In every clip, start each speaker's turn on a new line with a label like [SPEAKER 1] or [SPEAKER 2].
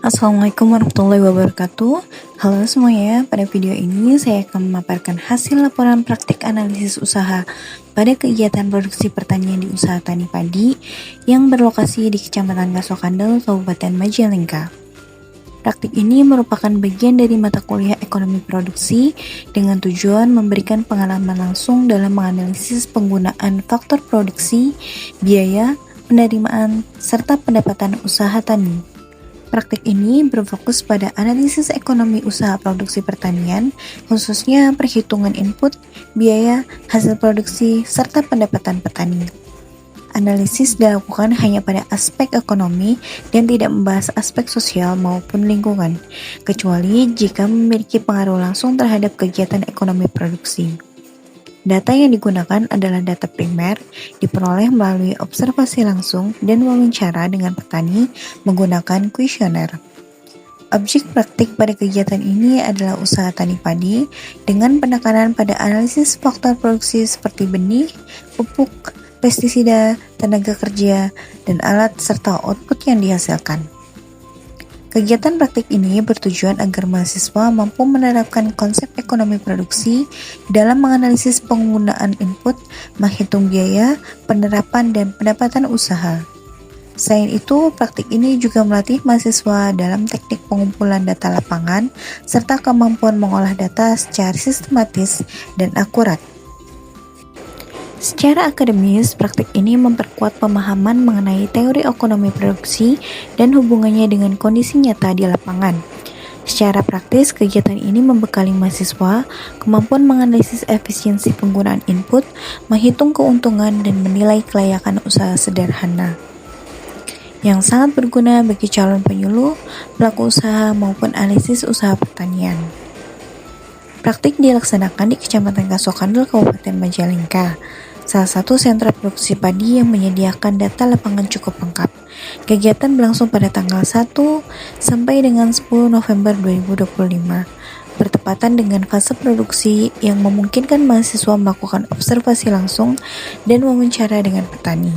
[SPEAKER 1] Assalamualaikum warahmatullahi wabarakatuh. Halo semuanya, pada video ini saya akan memaparkan hasil laporan praktik analisis usaha pada kegiatan produksi pertanian di usaha tani padi yang berlokasi di Kecamatan Kasokandel, Kabupaten Majalengka. Praktik ini merupakan bagian dari mata kuliah ekonomi produksi dengan tujuan memberikan pengalaman langsung dalam menganalisis penggunaan faktor produksi, biaya, penerimaan, serta pendapatan usaha tani. Praktik ini berfokus pada analisis ekonomi usaha produksi pertanian, khususnya perhitungan input, biaya, hasil produksi, serta pendapatan petani. Analisis dilakukan hanya pada aspek ekonomi dan tidak membahas aspek sosial maupun lingkungan, kecuali jika memiliki pengaruh langsung terhadap kegiatan ekonomi produksi. Data yang digunakan adalah data primer, diperoleh melalui observasi langsung dan wawancara dengan petani menggunakan kuesioner. Objek praktik pada kegiatan ini adalah usaha tani padi dengan penekanan pada analisis faktor produksi seperti benih, pupuk, pestisida, tenaga kerja, dan alat serta output yang dihasilkan. Kegiatan praktik ini bertujuan agar mahasiswa mampu menerapkan konsep ekonomi produksi dalam menganalisis penggunaan input, menghitung biaya, penerapan, dan pendapatan usaha. Selain itu, praktik ini juga melatih mahasiswa dalam teknik pengumpulan data lapangan serta kemampuan mengolah data secara sistematis dan akurat. Secara akademis, praktik ini memperkuat pemahaman mengenai teori ekonomi produksi dan hubungannya dengan kondisi nyata di lapangan. Secara praktis, kegiatan ini membekali mahasiswa kemampuan menganalisis efisiensi penggunaan input, menghitung keuntungan, dan menilai kelayakan usaha sederhana, yang sangat berguna bagi calon penyuluh, pelaku usaha, maupun analisis usaha pertanian. Praktik dilaksanakan di Kecamatan Kasokandel, Kabupaten Majalengka, salah satu sentra produksi padi yang menyediakan data lapangan cukup lengkap. Kegiatan berlangsung pada tanggal 1 sampai dengan 10 November 2025, bertepatan dengan fase produksi yang memungkinkan mahasiswa melakukan observasi langsung dan wawancara dengan petani.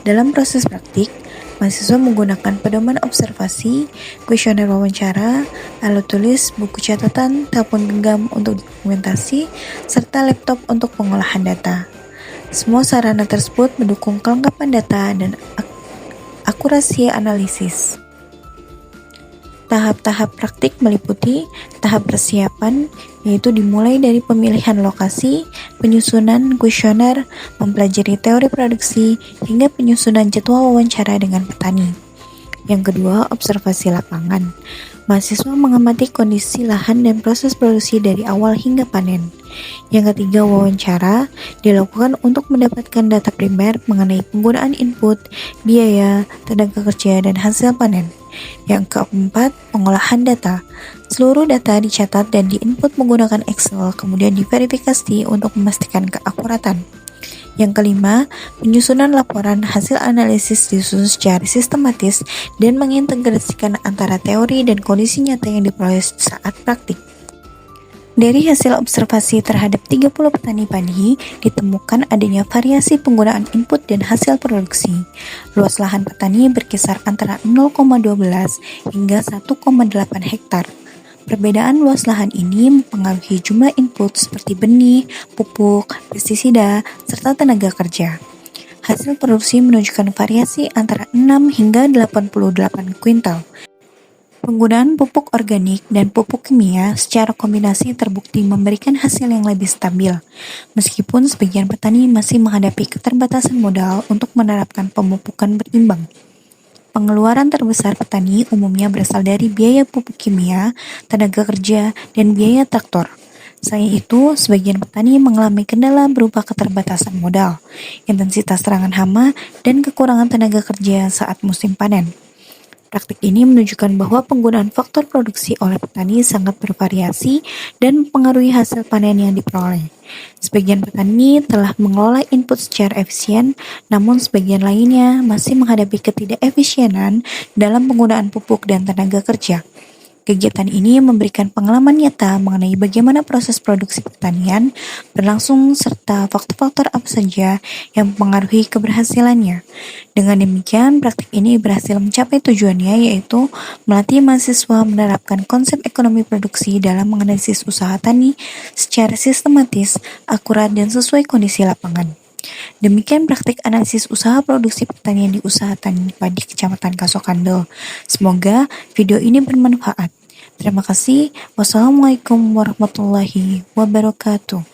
[SPEAKER 1] Dalam proses praktik, mahasiswa menggunakan pedoman observasi, kuesioner wawancara, alat tulis, buku catatan, telepon genggam untuk dokumentasi, serta laptop untuk pengolahan data. Semua sarana tersebut mendukung kelengkapan data dan akurasi analisis. Tahap-tahap praktik meliputi tahap persiapan, yaitu dimulai dari pemilihan lokasi, penyusunan kuesioner, mempelajari teori produksi, hingga penyusunan jadwal wawancara dengan petani. Yang kedua, observasi lapangan. Mahasiswa mengamati kondisi lahan dan proses produksi dari awal hingga panen. Yang ketiga, wawancara dilakukan untuk mendapatkan data primer mengenai penggunaan input, biaya, tenaga kerja, dan hasil panen. Yang keempat, pengolahan data. Seluruh data dicatat dan diinput menggunakan Excel, kemudian diverifikasi untuk memastikan keakuratan. Yang kelima, penyusunan laporan hasil analisis disusun secara sistematis dan mengintegrasikan antara teori dan kondisi nyata yang diperoleh saat praktik. Dari hasil observasi terhadap 30 petani padi, ditemukan adanya variasi penggunaan input dan hasil produksi. Luas lahan petani berkisar antara 0,12 hingga 1,8 hektar. Perbedaan luas lahan ini mempengaruhi jumlah input seperti benih, pupuk, pestisida, serta tenaga kerja. Hasil produksi menunjukkan variasi antara 6 hingga 88 kuintal. Penggunaan pupuk organik dan pupuk kimia secara kombinasi terbukti memberikan hasil yang lebih stabil, meskipun sebagian petani masih menghadapi keterbatasan modal untuk menerapkan pemupukan berimbang. Pengeluaran terbesar petani umumnya berasal dari biaya pupuk kimia, tenaga kerja, dan biaya traktor. Selain itu, sebagian petani mengalami kendala berupa keterbatasan modal, intensitas serangan hama, dan kekurangan tenaga kerja saat musim panen. Praktik ini menunjukkan bahwa penggunaan faktor produksi oleh petani sangat bervariasi dan mempengaruhi hasil panen yang diperoleh. Sebagian petani telah mengelola input secara efisien, namun sebagian lainnya masih menghadapi ketidakefisienan dalam penggunaan pupuk dan tenaga kerja. Kegiatan ini memberikan pengalaman nyata mengenai bagaimana proses produksi pertanian berlangsung serta faktor-faktor apa saja yang mempengaruhi keberhasilannya. Dengan demikian, praktik ini berhasil mencapai tujuannya, yaitu melatih mahasiswa menerapkan konsep ekonomi produksi dalam menganalisis usaha tani secara sistematis, akurat, dan sesuai kondisi lapangan. Demikian praktik analisis usaha produksi pertanian di Usaha Tani Padi Kecamatan Kasokandel. Semoga video ini bermanfaat. Terima kasih. Wassalamualaikum warahmatullahi wabarakatuh.